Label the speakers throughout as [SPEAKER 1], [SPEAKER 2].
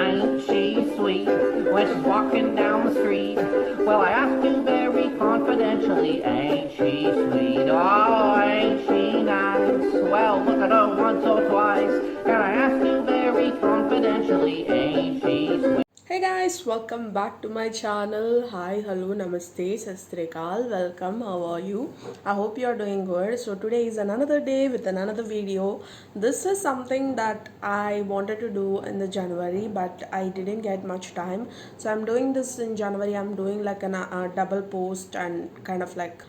[SPEAKER 1] Ain't she sweet when she's walking down the street? Well, I asked you very confidentially, ain't she sweet? Oh, ain't she nice? Well, look at her once or twice, and I asked you very confidentially, ain't she sweet?
[SPEAKER 2] Hey guys, welcome back to my channel. Hi, hello, namaste, sasrikal. Welcome. How are you? I hope you are doing good. So today is another day with another video. This is something that I wanted to do in the January, but I didn't get much time. So I'm doing this in January. I'm doing like a double post and kind of like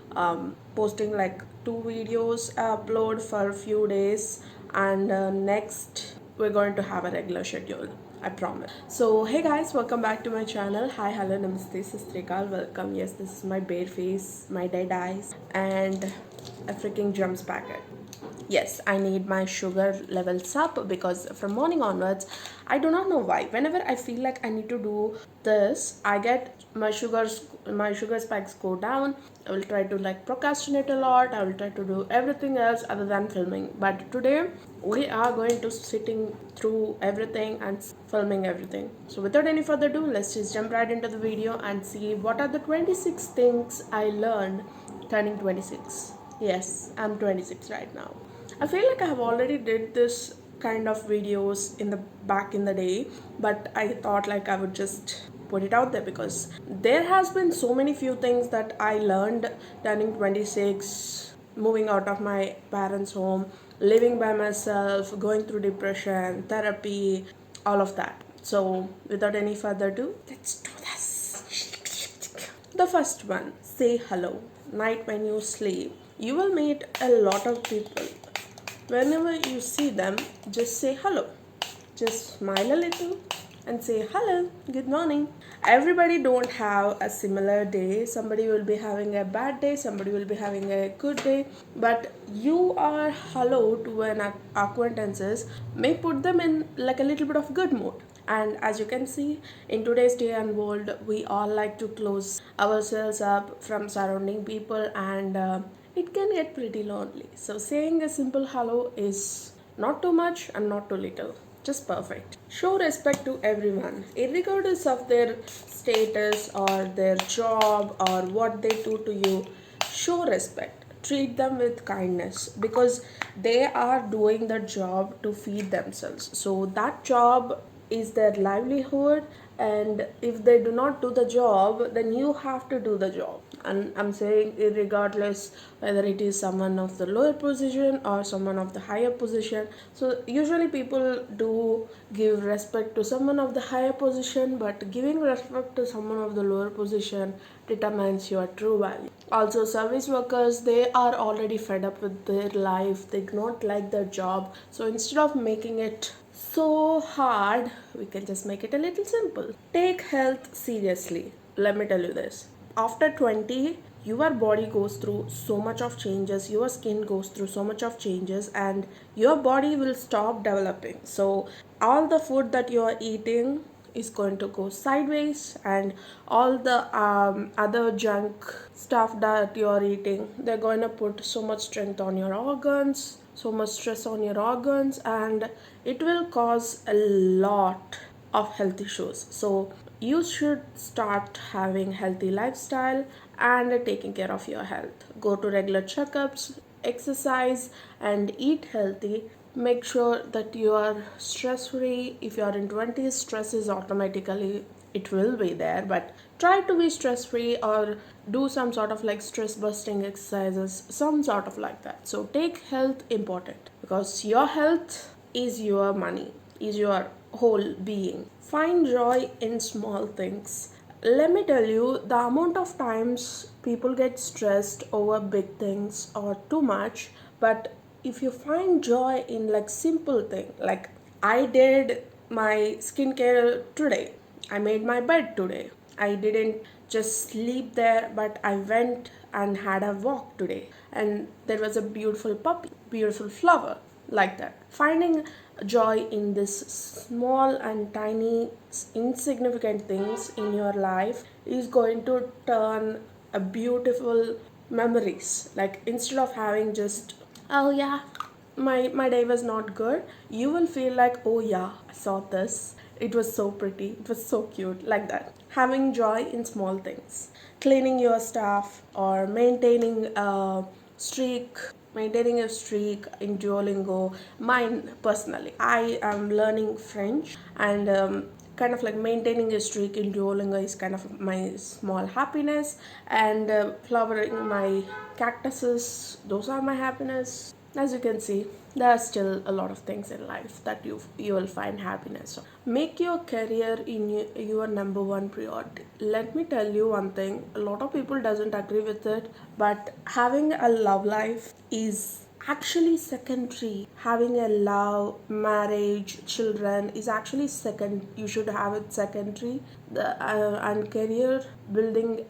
[SPEAKER 2] posting like two videos upload for a few days, and next we're going to have a regular schedule. I promise. So hey guys, welcome back to my channel. Hi, hello, namaste, sastrikal. Welcome. Yes, this is my bare face, my dead eyes, and a freaking jumps packet. Yes, I need my sugar levels up because from morning onwards, I do not know why. Whenever I feel like I need to do this, I get my sugar spikes go down. I will try to like procrastinate a lot. I will try to do everything else other than filming. But today we are going to sitting through everything and filming everything. So without any further ado, let's just jump right into the video and see what are the 26 things I learned turning 26. Yes, I'm 26 right now. I feel like I have already did this kind of videos in the back in the day, but I thought like I would just put it out there because there has been so many few things that I learned turning 26, moving out of my parents' home, living by myself, going through depression, therapy, all of that. So without any further ado, let's do this. The first one, say hello. Night when you sleep, you will meet a lot of people. Whenever you see them, just say hello. Just smile a little and say hello, good morning. Everybody don't have a similar day. Somebody will be having a bad day, somebody will be having a good day, but you are hello to an acquaintances may put them in like a little bit of good mood. And as you can see, in today's day and world, we all like to close ourselves up from surrounding people, and it can get pretty lonely. So saying a simple hello is not too much and not too little, just perfect. Show respect to everyone, regardless of their status or their job or what they do to you. Show respect. Treat them with kindness because they are doing the job to feed themselves. So that job is their livelihood, and if they do not do the job, then you have to do the job. And I'm saying regardless whether it is someone of the lower position or someone of the higher position. So usually people do give respect to someone of the higher position, but giving respect to someone of the lower position determines your true value. Also, service workers, they are already fed up with their life, they do not like their job. So instead of making it so hard, we can just make it a little simple. Take health seriously. Let me tell you this. After 20, your body goes through so much of changes, your skin goes through so much of changes, and your body will stop developing. So all the food that you are eating is going to go sideways, and all the other junk stuff that you are eating, they're going to put so much strength on your organs, so much stress on your organs, and it will cause a lot of health issues. So you should start having healthy lifestyle and taking care of your health. Go to regular checkups, exercise, and eat healthy. Make sure that you are stress free. If you are in 20s, stress is automatically, it will be there, but try to be stress free or do some sort of like stress busting exercises, some sort of like that. So take health important because your health is your money, is your whole being. Find joy in small things. Let me tell you, the amount of times people get stressed over big things or too much, but if you find joy in like simple thing, like I did my skincare today, I made my bed today, I didn't just sleep there, but I went and had a walk today, and there was a beautiful puppy, beautiful flower, like that. Finding joy in this small and tiny insignificant things in your life is going to turn a beautiful memories. Like instead of having just, oh yeah, my day was not good, you will feel like, oh yeah, I saw this, It was so pretty. It was so cute, like that. Having joy in small things. Cleaning your stuff or streak, maintaining a streak in Duolingo. Mine personally, I am learning French, and kind of like maintaining a streak in Duolingo is kind of my small happiness, and flowering my cactuses, those are my happiness. As you can see, there are still a lot of things in life that you will find happiness. So make your career in your number one priority. Let me tell you one thing, a lot of people doesn't agree with it, but having a love life is actually secondary. Having a love, marriage, children is actually second. You should have it secondary. The and career building.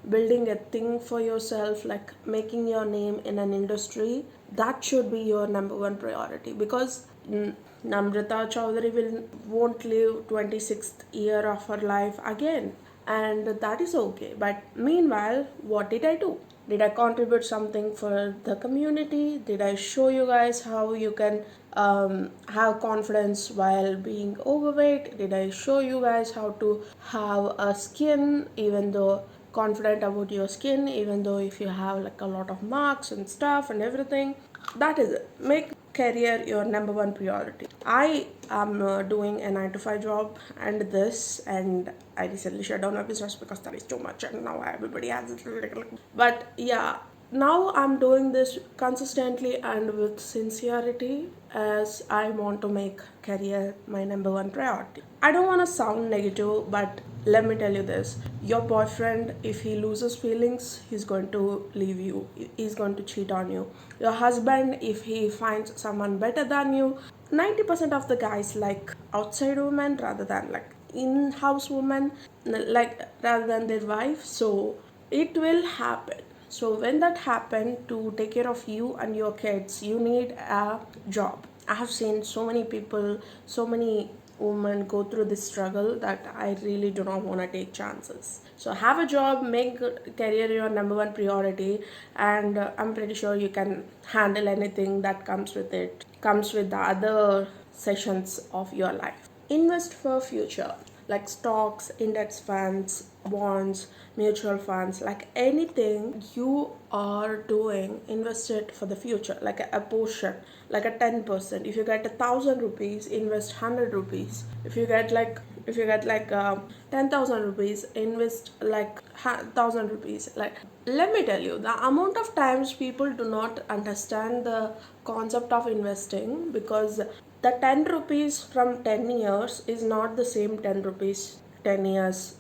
[SPEAKER 2] Building a thing for yourself, like making your name in an industry, that should be your number one priority, because Namrata Chaudhary won't live 26th year of her life again, and that is okay. But meanwhile, what did I do? Did I contribute something for the community? Did I show you guys how you can have confidence while being overweight? Did I show you guys how to have a skin even though confident about your skin, even though if you have like a lot of marks and stuff and everything? That is it. Make career your number one priority. I am doing a 9 to 5 job and this, and I recently shut down my business because that is too much, and now everybody has it. But yeah, now I'm doing this consistently and with sincerity, as I want to make career my number one priority. I don't want to sound negative, but let me tell you this, your boyfriend, if he loses feelings, he's going to leave you, he's going to cheat on you. Your husband, if he finds someone better than you, 90% of the guys like outside women rather than like in-house women, like rather than their wife. So it will happen. So when that happen, to take care of you and your kids, you need a job. I have seen so many people, so many women go through this struggle that I really do not want to take chances. So have a job, make career your number one priority, and I'm pretty sure you can handle anything that comes with it, comes with the other sessions of your life. Invest for future, like stocks, index funds, bonds, mutual funds, like anything you are doing, invest it for the future, like a portion, like a 10%. If you get 1,000 rupees, invest 100 rupees. If you get like 10,000 rupees, invest like 1,000 rupees. Like, let me tell you, the amount of times people do not understand the concept of investing, because the 10 rupees from 10 years is not the same 10 rupees 10 years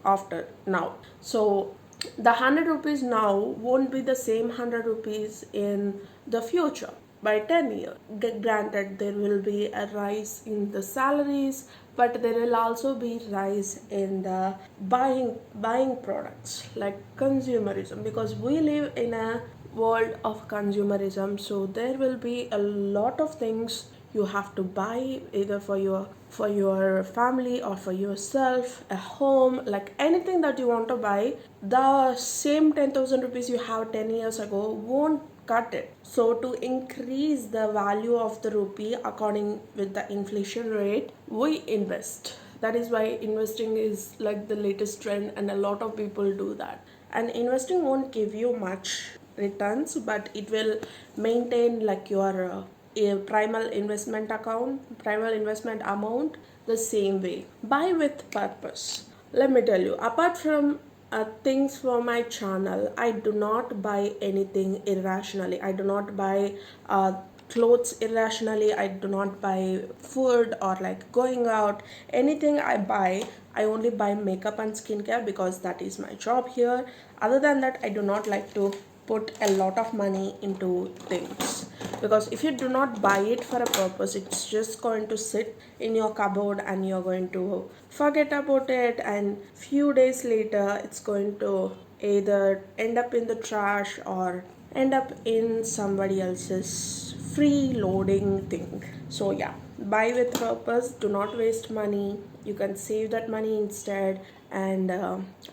[SPEAKER 2] after now. So the 100 rupees now won't be the same 100 rupees in the future by 10 years. Granted, there will be a rise in the salaries, but there will also be rise in the buying products, like consumerism, because we live in a world of consumerism. So there will be a lot of things you have to buy, either for your family or for yourself, a home, like anything that you want to buy. The same 10,000 rupees you have 10 years ago won't cut it. So to increase the value of the rupee according with the inflation rate, we invest. That is why investing is like the latest trend, and a lot of people do that. And investing won't give you much returns, but it will maintain like your a primal investment amount the same way. Buy with purpose. Let me tell you, apart from things for my channel, I do not buy anything irrationally. I do not buy clothes irrationally. I do not buy food or like going out. Anything I buy, I only buy makeup and skincare because that is my job here. Other than that, I do not like to put a lot of money into things, because if you do not buy it for a purpose, it's just going to sit in your cupboard and you're going to forget about it, and few days later it's going to either end up in the trash or end up in somebody else's free loading thing. So yeah, buy with purpose, do not waste money. You can save that money instead, and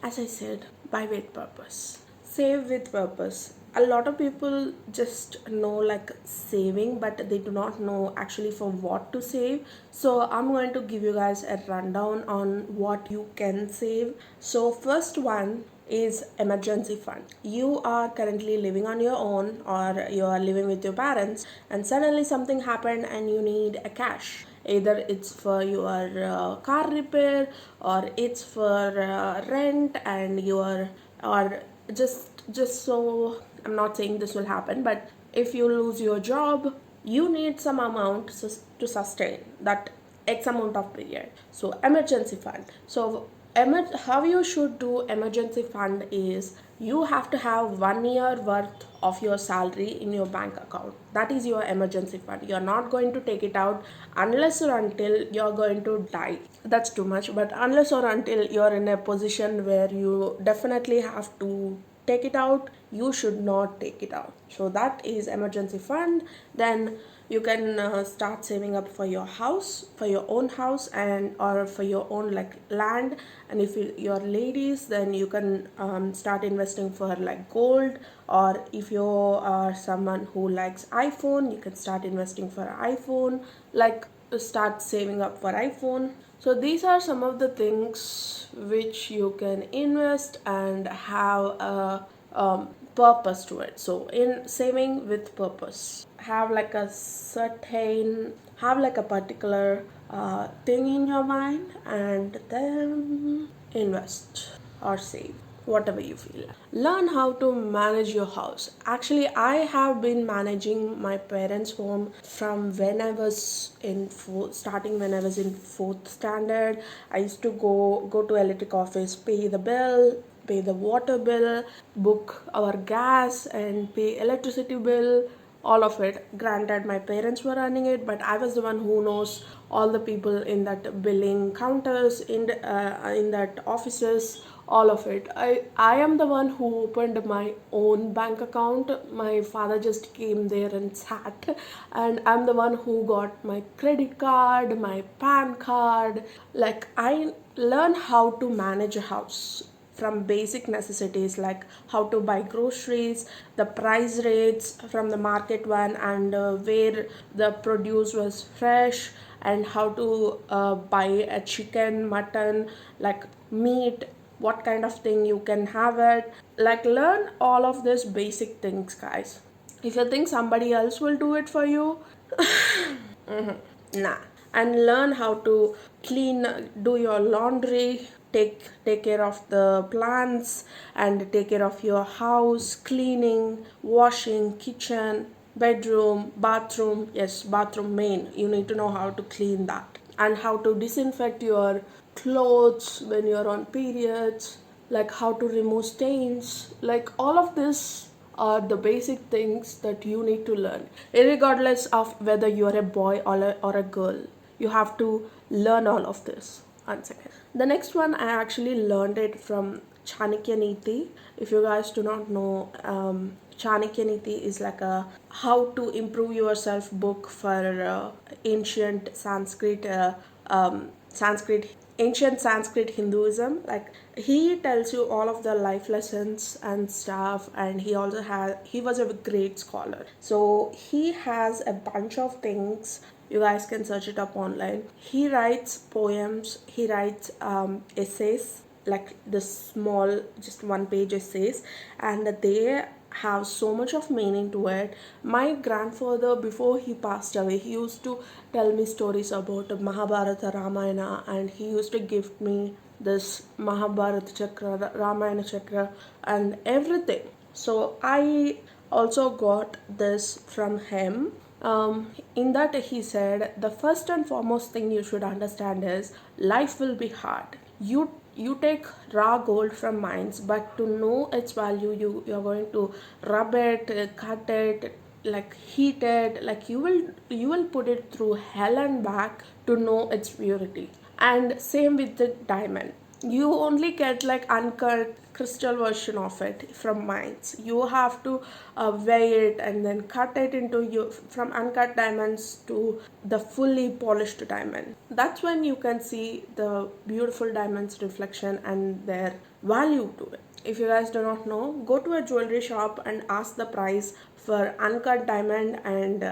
[SPEAKER 2] as I said, buy with purpose, save with purpose. a lot of people just know like saving, but they do not know actually for what to save. So I'm going to give you guys a rundown on what you can save. So first one is emergency fund. You are currently living on your own, or you are living with your parents, and suddenly something happened and you need a cash. Either it's for your car repair, or it's for rent, and your, or just so, I'm not saying this will happen, but if you lose your job, you need some amount to sustain that x amount of period. So emergency fund. So how you should do emergency fund is, you have to have 1 year worth of your salary in your bank account. That is your emergency fund. You're not going to take it out unless or until you're going to die. That's too much, but unless or until you're in a position where you definitely have to take it out, you should not take it out. So that is emergency fund. Then you can start saving up for your house, for your own house, and or for your own like land. And if you're ladies, then you can start investing for like gold. Or if you are someone who likes iPhone, you can start investing for iPhone, like start saving up for iPhone. So these are some of the things which you can invest and have a purpose to it. So in saving with purpose, have like a certain, have like a particular thing in your mind, and then invest or save whatever you feel. Learn how to manage your house. Actually, I have been managing my parents' home from when I was in starting when I was in 4th standard. I used to go to electric office, pay the bill, pay the water bill, book our gas, and pay electricity bill, all of it. Granted, my parents were running it, but I was the one who knows all the people in that billing counters, in that offices, all of it. I am the one who opened my own bank account. My father just came there and sat, and I'm the one who got my credit card, my PAN card. Like, I learned how to manage a house from basic necessities, like how to buy groceries, the price rates from the market one, and where the produce was fresh, and how to buy a chicken, mutton, like meat, what kind of thing you can have it. Like, learn all of these basic things, guys. If you think somebody else will do it for you, nah. And learn how to clean, do your laundry, take care of the plants, and take care of your house, cleaning, washing, kitchen, bedroom, bathroom. Yes, bathroom main, you need to know how to clean that, and how to disinfect your clothes when you're on periods, like how to remove stains. Like, all of this are the basic things that you need to learn, regardless of whether you're a boy or a girl. You have to learn all of this. One second. The next one, I actually learned it from Chanakya Niti. If you guys do not know, Chanakya Niti is like a how to improve yourself book for ancient Sanskrit, ancient Sanskrit Hinduism. Like, he tells you all of the life lessons and stuff, and he was a great scholar. So he has a bunch of things. You guys can search it up online. He writes poems, he writes essays, like the small, just one page essays, and they have so much of meaning to it. My grandfather, before he passed away, he used to tell me stories about Mahabharata, Ramayana, and he used to give me this Mahabharata Chakra, Ramayana Chakra, and everything. So I also got this from him. In that, he said, the first and foremost thing you should understand is life will be hard. You take raw gold from mines, but to know its value, you're going to rub it, cut it, like heat it, like you will put it through hell and back to know its purity. And same with the diamond. You only get like uncut crystal version of it from mines. You have to weigh it and then cut it into you from uncut diamonds to the fully polished diamond. That's when you can see the beautiful diamonds reflection and their value to it. if you guys do not know, go to a jewelry shop and ask the price for uncut diamond and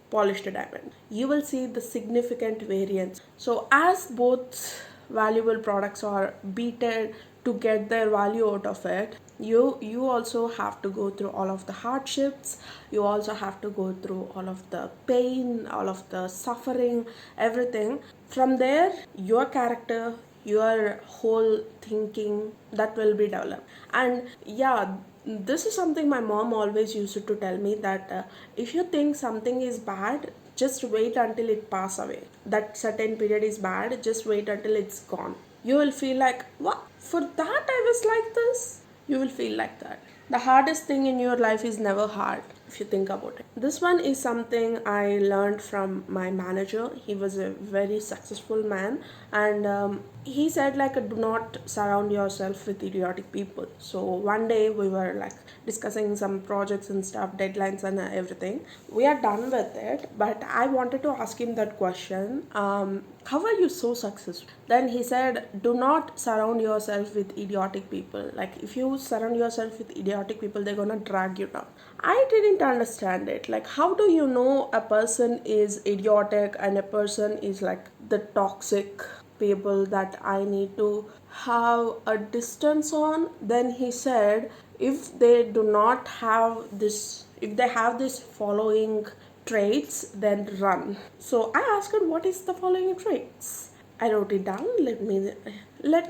[SPEAKER 2] polished diamond. You will see the significant variance. So as both valuable products are beaten to get their value out of it, you also have to go through all of the hardships. You also have to go through all of the pain, all of the suffering, everything. From there, your character, your whole thinking, that will be developed. And yeah, this is something my mom always used to tell me, that if you think something is bad, just wait until it pass away. That certain period is bad, just wait until it's gone. You will feel like, what, for that I was like this? You will feel like that. The hardest thing in your life is never hard, if you think about it. This one is something I learned from my manager. He was a very successful man, and he said, like, do not surround yourself with idiotic people. So one day we were like discussing some projects and stuff, deadlines and everything. We are done with it, but I wanted to ask him that question, how are you so successful? Then he said, do not surround yourself with idiotic people. Like, if you surround yourself with idiotic people, they're gonna drag you down. I didn't understand it. Like, how do you know a person is idiotic and a person is like the toxic people that I need to have a distance on? Then he said, if they do not have this, if they have this following traits, then run. So I asked him, what is the following traits? I wrote it down. Let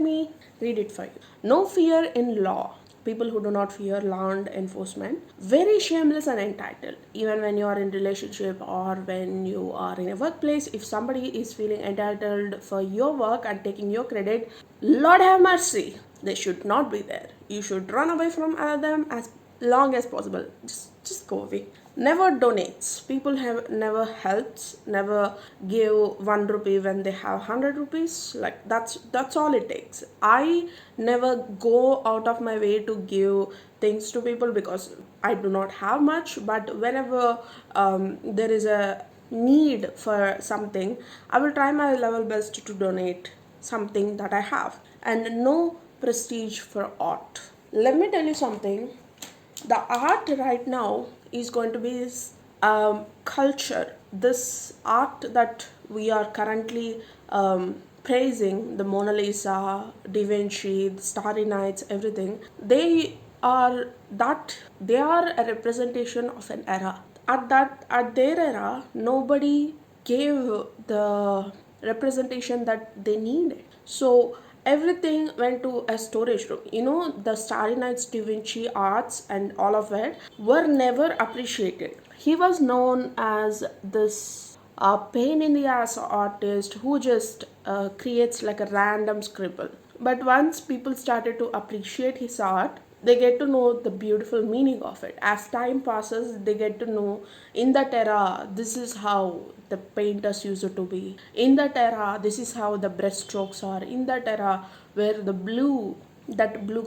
[SPEAKER 2] me read it for you. No fear in law. People who do not fear law and enforcement. Very shameless and entitled. Even when you are in relationship or when you are in a workplace, if somebody is feeling entitled for your work and taking your credit, Lord have mercy, they should not be there. You should run away from them as long as possible. Just go away. Never donates. People have never helps, never give 1 rupee when they have 100 rupees. Like, that's all it takes. I never go out of my way to give things to people because I do not have much. But whenever there is a need for something, I will try my level best to donate something that I have. And no prestige for art. Let me tell you something. The art right now is going to be this culture. This art that we are currently praising, the Mona Lisa, Da Vinci, the Starry Nights, everything, they are a representation of an era. At their era, nobody gave the representation that they needed. So everything went to a storage room. The Starry Nights, Da Vinci arts and all of it were never appreciated. He was known as this pain in the ass artist who just creates like a random scribble. But once people started to appreciate his art, they get to know the beautiful meaning of it. As time passes, they get to know, in that era, this is how the painters used to be. In that era, this is how the brushstrokes are. In that era, where that blue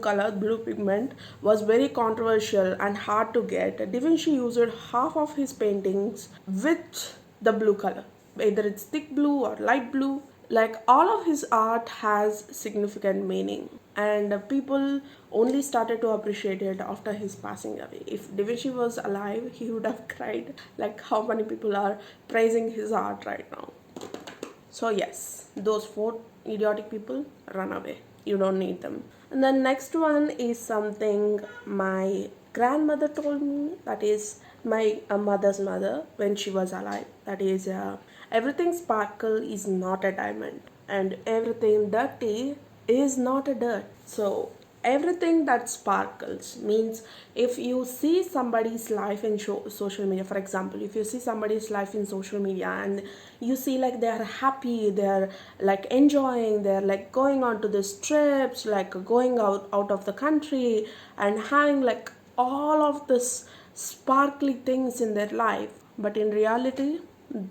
[SPEAKER 2] color, blue pigment was very controversial and hard to get, Da Vinci used half of his paintings with the blue color. Either it's thick blue or light blue. Like, all of his art has significant meaning, and people only started to appreciate it after his passing away. If Da Vinci was alive, he would have cried. Like, how many people are praising his art right now. So yes, those 4 idiotic people, run away. You don't need them. And the next one is something my grandmother told me, that is my mother's mother when she was alive. That is, everything sparkle is not a diamond, and everything dirty is not a dirt. So everything that sparkles means, if you see somebody's life in social media, for example, if you see somebody's life in social media and you see like they are happy, they are like enjoying, they are like going on to these trips, like going out of the country and having like all of this sparkly things in their life, but in reality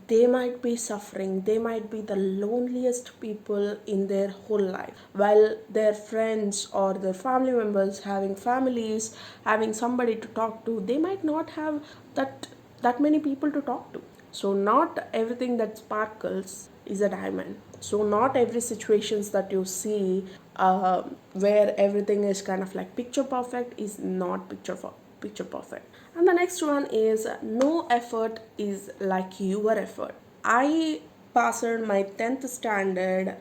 [SPEAKER 2] they might be suffering. They might be the loneliest people in their whole life, while their friends or their family members having families, having somebody to talk to, they might not have that many people to talk to. So not everything that sparkles is a diamond. So not every situations that you see where everything is kind of like picture perfect is not picture perfect. And the next one is no effort is like your effort. I passed my 10th standard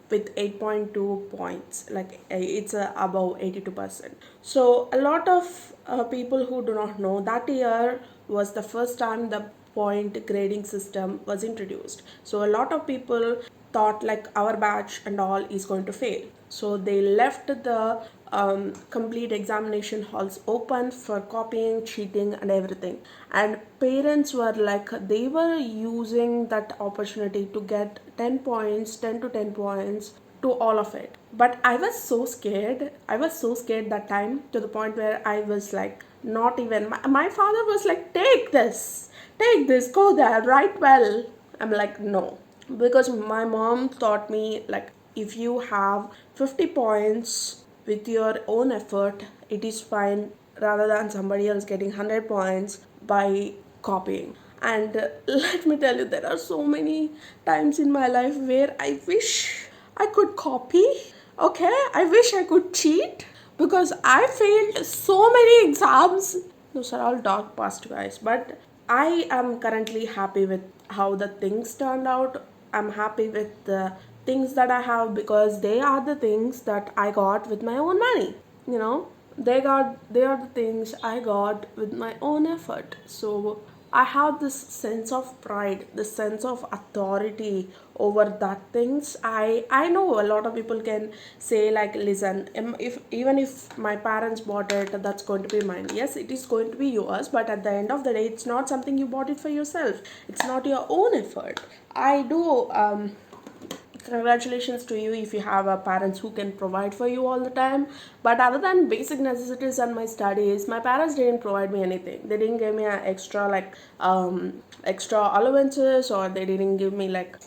[SPEAKER 2] with 8.2 points, like it's above 82%. So a lot of people who do not know, that year was the first time the point grading system was introduced. So a lot of people thought like our batch and all is going to fail, so they left the complete examination halls open for copying, cheating and everything. And parents were like, they were using that opportunity to get 10 points, 10 to 10 points to all of it. But I was so scared. I was so scared that time, to the point where I was like, not even my father was like, take this, go there, write well. I'm like, no, because my mom taught me like, if you have 50 points with your own effort, it is fine, rather than somebody else getting 100 points by copying. And let me tell you, there are so many times in my life where I wish I could copy, okay? I wish I could cheat, because I failed so many exams. Those are all dark past, guys. But I am currently happy with how the things turned out. I'm happy with the things that I have, because they are the things that I got with my own money. You know, they are the things I got with my own effort. So I have this sense of pride, this sense of authority over that things. I know a lot of people can say like, listen, if even if my parents bought it, that's going to be mine. Yes, it is going to be yours, but at the end of the day, it's not something you bought it for yourself. It's not your own effort. I do congratulations to you if you have a parents who can provide for you all the time. But other than basic necessities and my studies, my parents didn't provide me anything. They didn't give me an extra like extra allowances, or they didn't give me like,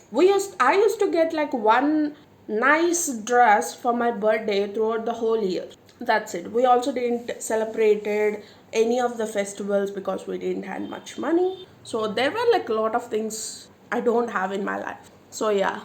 [SPEAKER 2] I used to get like one nice dress for my birthday throughout the whole year. That's it. We also didn't celebrated any of the festivals because we didn't have much money. So there were like a lot of things I don't have in my life. So yeah,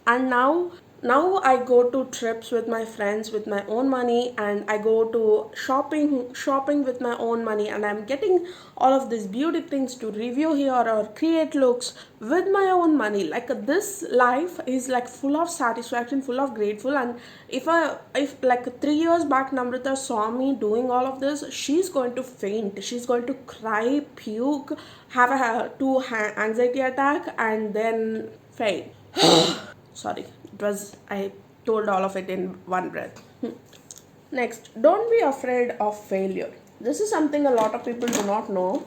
[SPEAKER 2] and now I go to trips with my friends with my own money, and I go to shopping with my own money, and I'm getting all of these beauty things to review here or create looks with my own money. Like this life is like full of satisfaction, full of grateful. And if like 3 years back Namrita saw me doing all of this, she's going to faint, she's going to cry, puke, have a anxiety attack, and then faint. Sorry, it was, I told all of it in one breath. Next, don't be afraid of failure. This is something a lot of people do not know,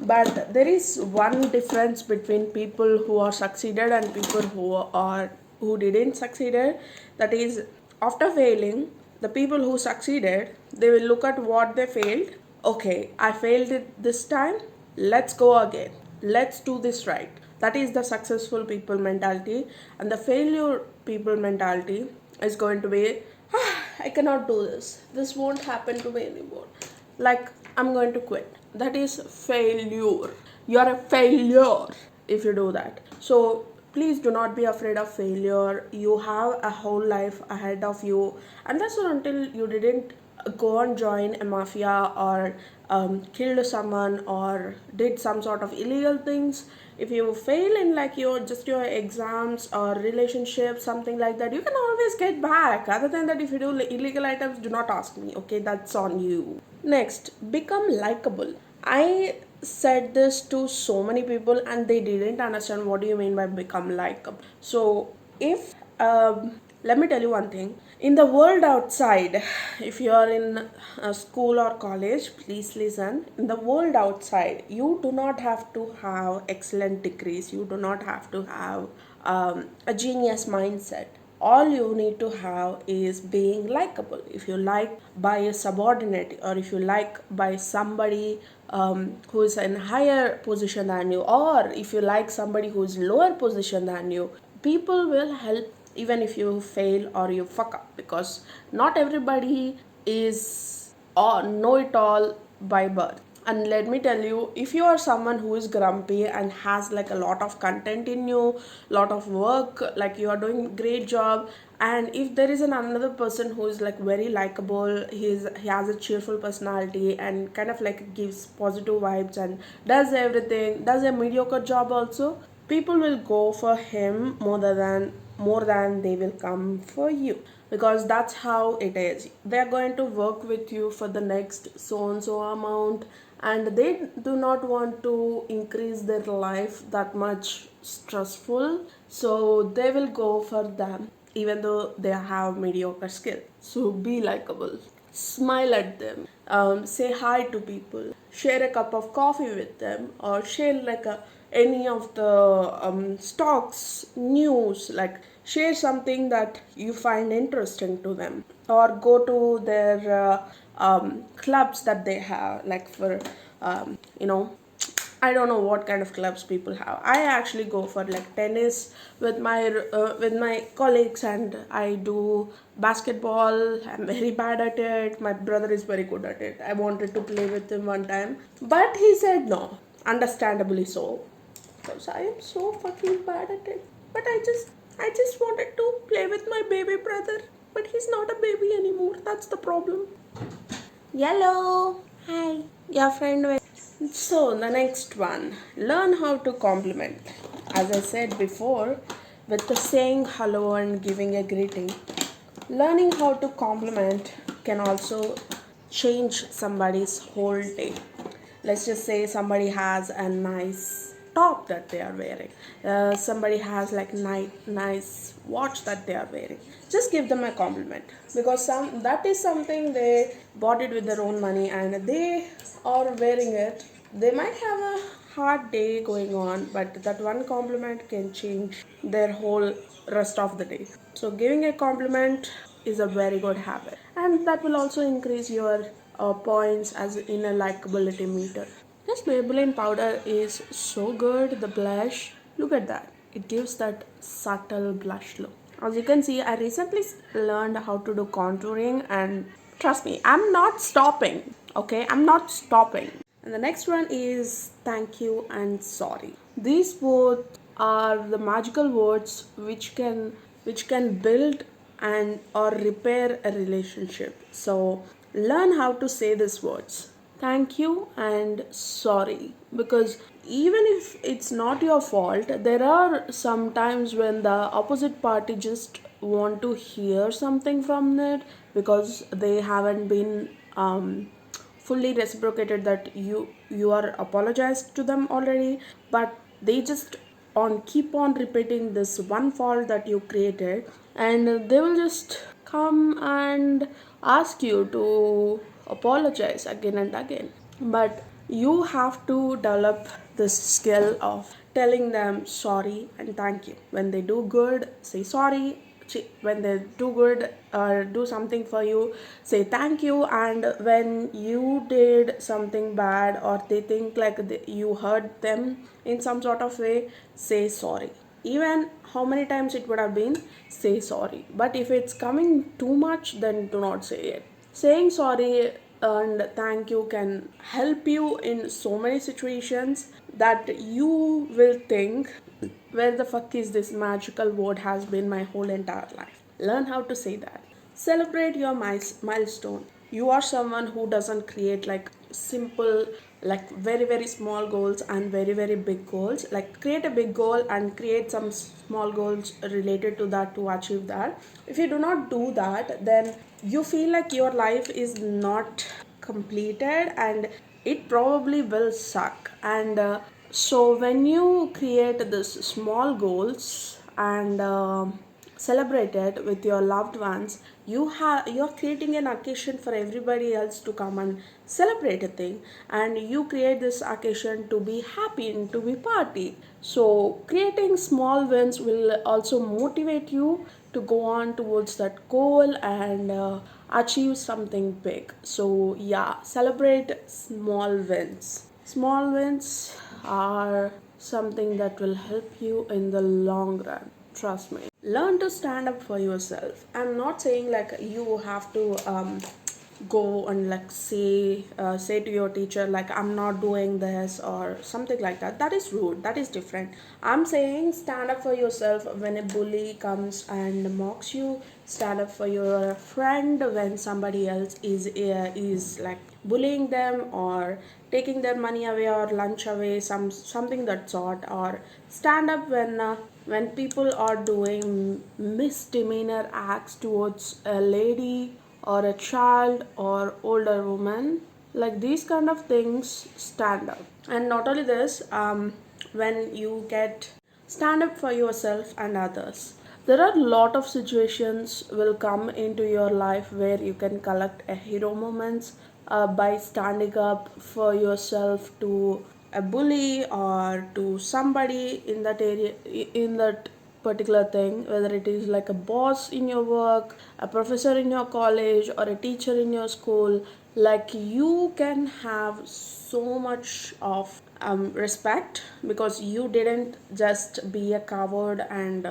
[SPEAKER 2] but there is one difference between people who are succeeded and people who didn't succeeded. That is, after failing, the people who succeeded, they will look at what they failed. Okay, I failed it this time, let's go again, let's do this right. That is the successful people mentality. And the failure people mentality is going to be, I cannot do this won't happen to me anymore, like I'm going to quit. That is failure. You are a failure if you do that. So please do not be afraid of failure. You have a whole life ahead of you, and that's not until you didn't go and join a mafia, or killed someone, or did some sort of illegal things. If you fail in like your exams or relationships, something like that, you can always get back. Other than that, if you do illegal items, do not ask me, okay? That's on you. Next, become likable. I said this to so many people and they didn't understand what do you mean by become likable. So if let me tell you one thing. In the world outside, if you are in a school or college, please listen. In the world outside, you do not have to have excellent degrees. You do not have to have a genius mindset. All you need to have is being likable. If you like by a subordinate, or if you like by somebody who is in higher position than you, or if you like somebody who is lower position than you, people will help even if you fail or you fuck up, because not everybody is or know it all by birth. And let me tell you, if you are someone who is grumpy and has like a lot of content in you, lot of work, like you are doing great job, and if there is another person who is like very likable, he has a cheerful personality and kind of like gives positive vibes and does everything, does a mediocre job also, people will go for him more than they will come for you, because that's how it is. They're going to work with you for the next so and so amount, and they do not want to increase their life that much stressful, so they will go for them even though they have mediocre skill. So be likable, smile at them, say hi to people, share a cup of coffee with them, or share like any of the stocks news, like share something that you find interesting to them, or go to their clubs that they have, like for you know, I don't know what kind of clubs people have. I actually go for like tennis with my colleagues, and I do basketball. I'm very bad at it. My brother is very good at it. I wanted to play with him one time, but he said no. Understandably so, because I am so fucking bad at it. But I just wanted to play with my baby brother, but he's not a baby anymore. That's the problem. Yellow. Hi. Your friend. So, the next one, learn how to compliment. As I said before, with the saying hello and giving a greeting, learning how to compliment can also change somebody's whole day. Let's just say somebody has a nice top that they are wearing, somebody has like nice watch that they are wearing. Just give them a compliment, because that is something they bought it with their own money and they are wearing it. They might have a hard day going on, but that one compliment can change their whole rest of the day. So giving a compliment is a very good habit, and that will also increase your points as in a likability meter. This Maybelline powder is so good, the blush. Look at that. It gives that subtle blush look. As you can see, I recently learned how to do contouring, and trust me, I'm not stopping. Okay, I'm not stopping. And the next one is thank you and sorry. These both are the magical words which can build and or repair a relationship. So learn how to say these words. Thank you and sorry, because even if it's not your fault, there are some times when the opposite party just want to hear something from it, because they haven't been fully reciprocated that you are apologized to them already, but they just on keep on repeating this one fault that you created, and they will just come and ask you to apologize again and again. But you have to develop this skill of telling them sorry and thank you. When they do good, say sorry. When they do good or do something for you, say thank you. And when you did something bad, or they think like you hurt them in some sort of way, say sorry. Even how many times it would have been, say sorry. But if it's coming too much, then do not say it. Saying sorry and thank you can help you in so many situations that you will think, where the fuck is this magical word has been my whole entire life. Learn how to say that. Celebrate your milestone. You are someone who doesn't create like simple, like very very small goals and very very big goals. Like create a big goal and create some small goals related to that to achieve that. If you do not do that, then you feel like your life is not completed, and it probably will suck. And so when you create this small goals and celebrate it with your loved ones, you're creating an occasion for everybody else to come and celebrate a thing, and you create this occasion to be happy and to be party. So creating small wins will also motivate you to go on towards that goal and achieve something big. So yeah, celebrate small wins. Small wins are something that will help you in the long run. Trust me. Learn to stand up for yourself. I'm not saying like you have to go and like say to your teacher like I'm not doing this or something like that. That is rude, that is different. I'm saying stand up for yourself when a bully comes and mocks you. Stand up for your friend when somebody else is like bullying them or taking their money away or lunch away, something that sort. Or stand up when people are doing misdemeanor acts towards a lady or a child or older woman. Like these kind of things, stand up. And not only this, when you get stand up for yourself and others, there are a lot of situations will come into your life where you can collect a hero moments by standing up for yourself to a bully or to somebody in that area, in that particular thing, whether it is like a boss in your work, a professor in your college, or a teacher in your school. Like you can have so much of respect because you didn't just be a coward and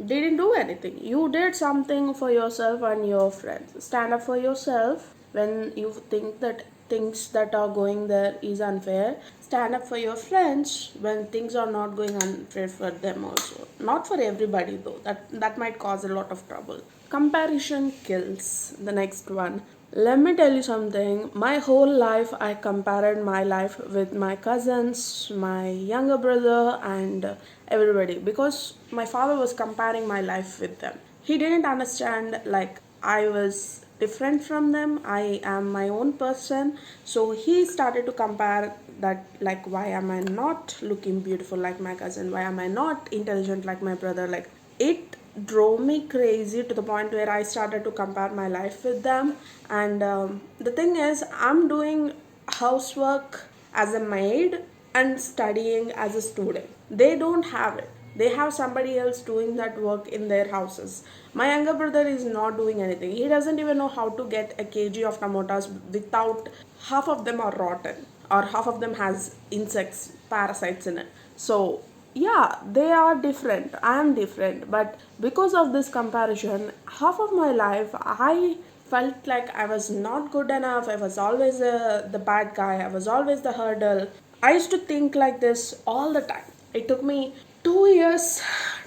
[SPEAKER 2] didn't do anything. You did something for yourself and your friends. Stand up for yourself when you think that things that are going there is unfair. Stand up for your friends when things are not going unfair for them also. Not for everybody though, that might cause a lot of trouble. Comparison kills. The next one, let me tell you something. My whole life, I compared my life with my cousins, my younger brother, and everybody because my father was comparing my life with them. He didn't understand like I was different from them. I am my own person. So he started to compare that like why am I not looking beautiful like my cousin? Why am I not intelligent like my brother? Like it drove me crazy to the point where I started to compare my life with them. And the thing is, I'm doing housework as a maid and studying as a student. They don't have it. They have somebody else doing that work in their houses. My younger brother is not doing anything. He doesn't even know how to get a kg of tomatoes without half of them are rotten or half of them has insects, parasites in it. So yeah, they are different, I am different, but because of this comparison, half of my life I felt like I was not good enough. I was always the bad guy, I was always the hurdle. I used to think like this all the time. It took me 2 years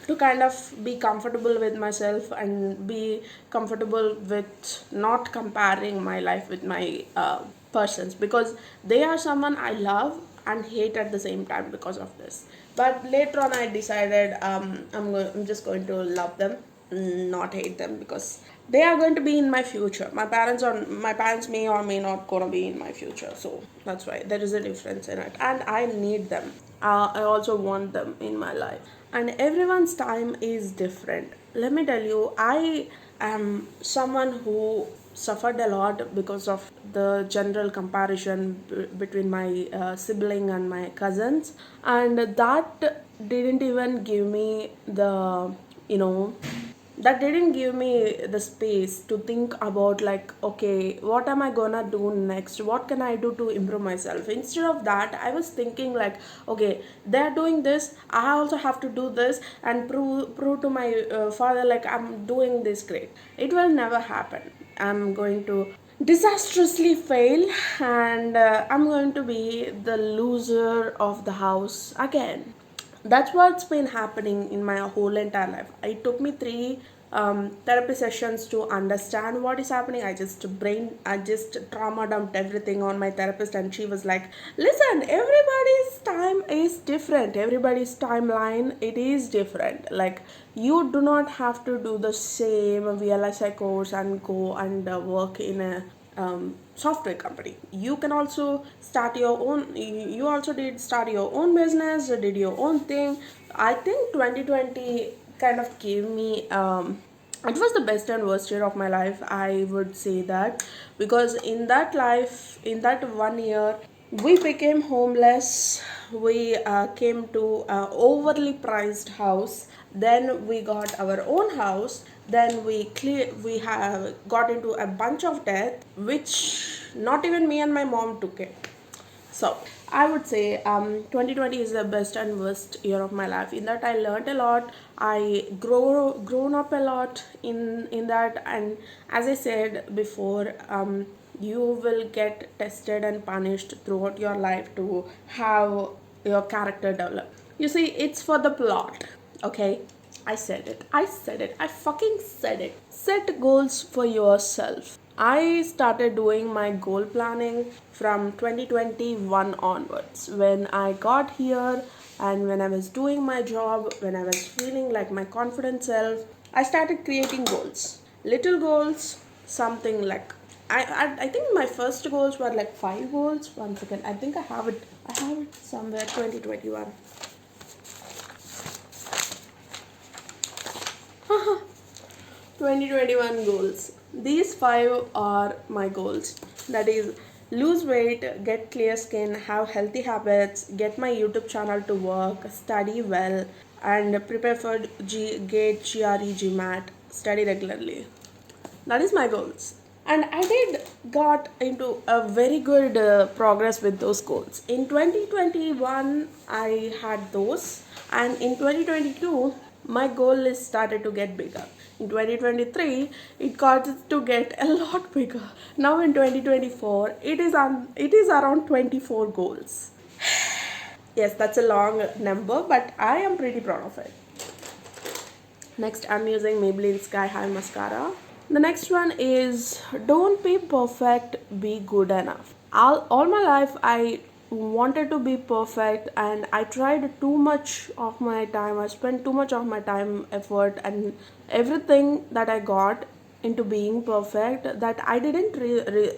[SPEAKER 2] to kind of be comfortable with myself and be comfortable with not comparing my life with my persons, because they are someone I love and hate at the same time because of this. But later on I decided I'm just going to love them, not hate them, because they are going to be in my future. My parents may or may not gonna be in my future, so that's why there is a difference in it, and I need them. I also want them in my life, and everyone's time is different. Let me tell you, I am someone who suffered a lot because of the general comparison between my sibling and my cousins, and that didn't even give me the, you know, that didn't give me the space to think about like, okay, what am I gonna do next, what can I do to improve myself. Instead of that, I was thinking like, okay, they're doing this, I also have to do this and prove to my father like I'm doing this great. It will never happen. I'm going to disastrously fail, and I'm going to be the loser of the house again. That's what's been happening in my whole entire life. It took me three therapy sessions to understand what is happening. I just trauma dumped everything on my therapist, and she was like, listen, everybody's time is different, everybody's timeline, it is different. Like, you do not have to do the same VLSI course and go and work in a software company. You can also start your own. You also did start your own business, did your own thing. I think 2020 kind of gave me it was the best and worst year of my life, I would say that, because in that life, in that 1 year, we became homeless. We came to a overly priced house. Then we got our own house. Then we have got into a bunch of debt, which not even me and my mom took it. So I would say 2020 is the best and worst year of my life. In that I learned a lot. I grown up a lot in that. And as I said before, you will get tested and punished throughout your life to have your character develop. You see, it's for the plot. Okay, I fucking said it. Set goals for yourself. I started doing my goal planning from 2021 onwards, when I got here and when I was doing my job, when I was feeling like my confident self. I started creating goals, little goals, something like I think my first goals were like 5 goals. One second, I think I have it somewhere. 2021. 2021 goals. These 5 are my goals. That is, lose weight, get clear skin, have healthy habits, get my YouTube channel to work, study well, and prepare for GATE, GRE, GMAT, study regularly. That is my goals. And I did got into a very good progress with those goals. In 2021, I had those, and in 2022, my goal list started to get bigger. In 2023, it got to get a lot bigger. Now in 2024, it is around 24 goals. Yes, that's a long number, but I am pretty proud of it. Next, I'm using Maybelline Sky High Mascara. The next one is, don't be perfect, be good enough. All my life, I wanted to be perfect, and I tried too much of my time. I spent too much of my time, effort, and everything that I got into being perfect, that I didn't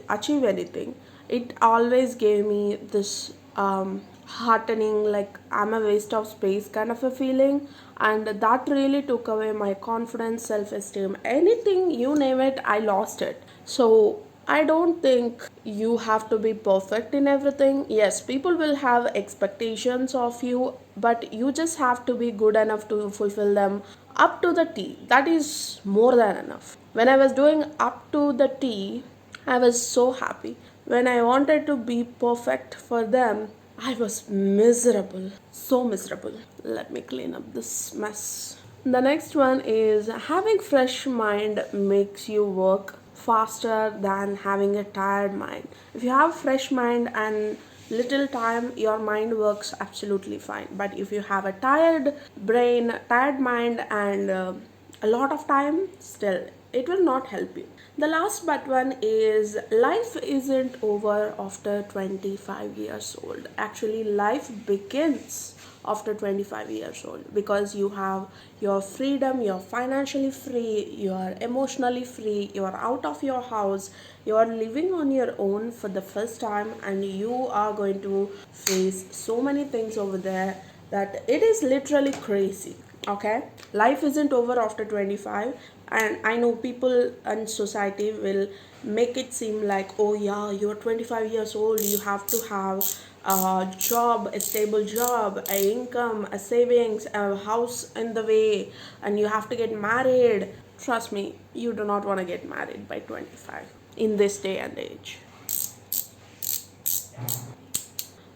[SPEAKER 2] achieve anything. It always gave me this heartening, like I'm a waste of space kind of a feeling, and that really took away my confidence, self-esteem, anything you name it, I lost it. So I don't think you have to be perfect in everything. Yes, people will have expectations of you, but you just have to be good enough to fulfill them up to the T. That is more than enough. When I was doing up to the T, I was so happy. When I wanted to be perfect for them, I was miserable. So miserable. Let me clean up this mess. The next one is, having fresh mind makes you work faster than having a tired mind. If you have fresh mind and little time, your mind works absolutely fine. But if you have a tired brain, tired mind, and a lot of time, still it will not help you. The last but one is, life isn't over after 25 years old. Actually, life begins after 25 years old, because you have your freedom, you're financially free, you're emotionally free, you're out of your house, you're living on your own for the first time, and you are going to face so many things over there that it is literally crazy. Okay, life isn't over after 25. And I know people and society will make it seem like, oh yeah, you're 25 years old, you have to have a job, a stable job, a income, a savings, a house in the way, and you have to get married. Trust me, you do not want to get married by 25 in this day and age.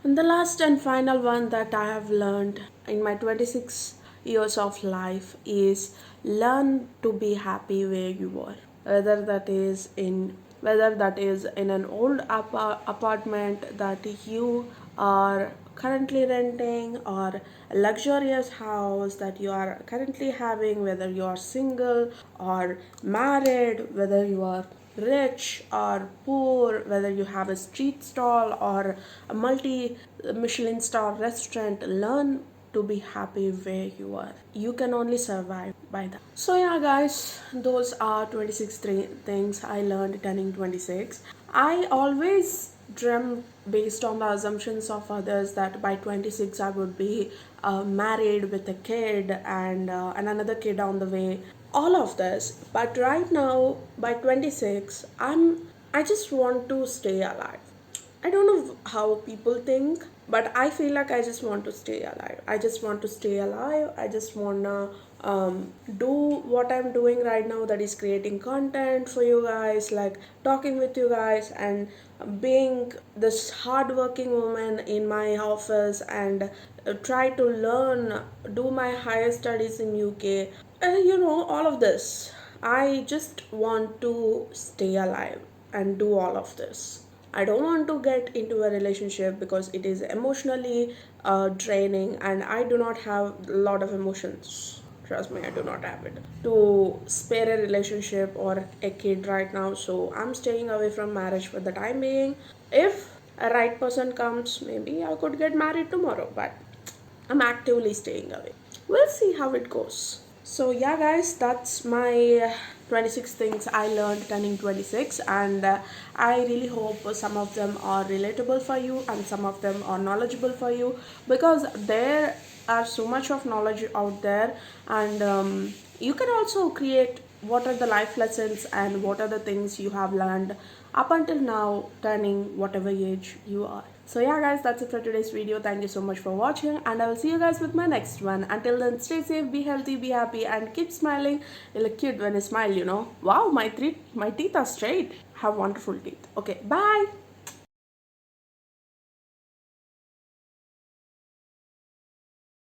[SPEAKER 2] And the last and final one that I have learned in my 26 years of life is, learn to be happy where you are. Whether that is in an old apartment that you are currently renting, or a luxurious house that you are currently having, whether you are single or married, whether you are rich or poor, whether you have a street stall or a multi Michelin star restaurant, learn to be happy where you are. You can only survive by that. So yeah guys, those are 26 things I learned turning 26. I always dreamt based on the assumptions of others that by 26 I would be married with a kid, and another kid on the way, all of this. But right now, by 26, I just want to stay alive. I don't know how people think, but I feel like I just want to stay alive. I just want to stay alive. I just want to do what I'm doing right now, that is creating content for you guys, like talking with you guys, and being this hardworking woman in my office, and try to learn, do my higher studies in UK. All of this. I just want to stay alive. and do all of this. I don't want to get into a relationship because it is emotionally draining, and I do not have a lot of emotions. Trust me, I do not have it to spare a relationship or a kid right now. So I'm staying away from marriage for the time being. If a right person comes, maybe I could get married tomorrow, but I'm actively staying away. We'll see how it goes. So yeah, guys, that's my 26 things I learned turning 26, and I really hope some of them are relatable for you and some of them are knowledgeable for you, because there are so much of knowledge out there, and you can also create what are the life lessons and what are the things you have learned up until now, turning whatever age you are. So yeah, guys, that's it for today's video. Thank you so much for watching, and I will see you guys with my next one. Until then, stay safe, be healthy, be happy, and keep smiling. You look cute when you smile, you know. Wow, my teeth are straight. Have wonderful teeth. Okay, bye.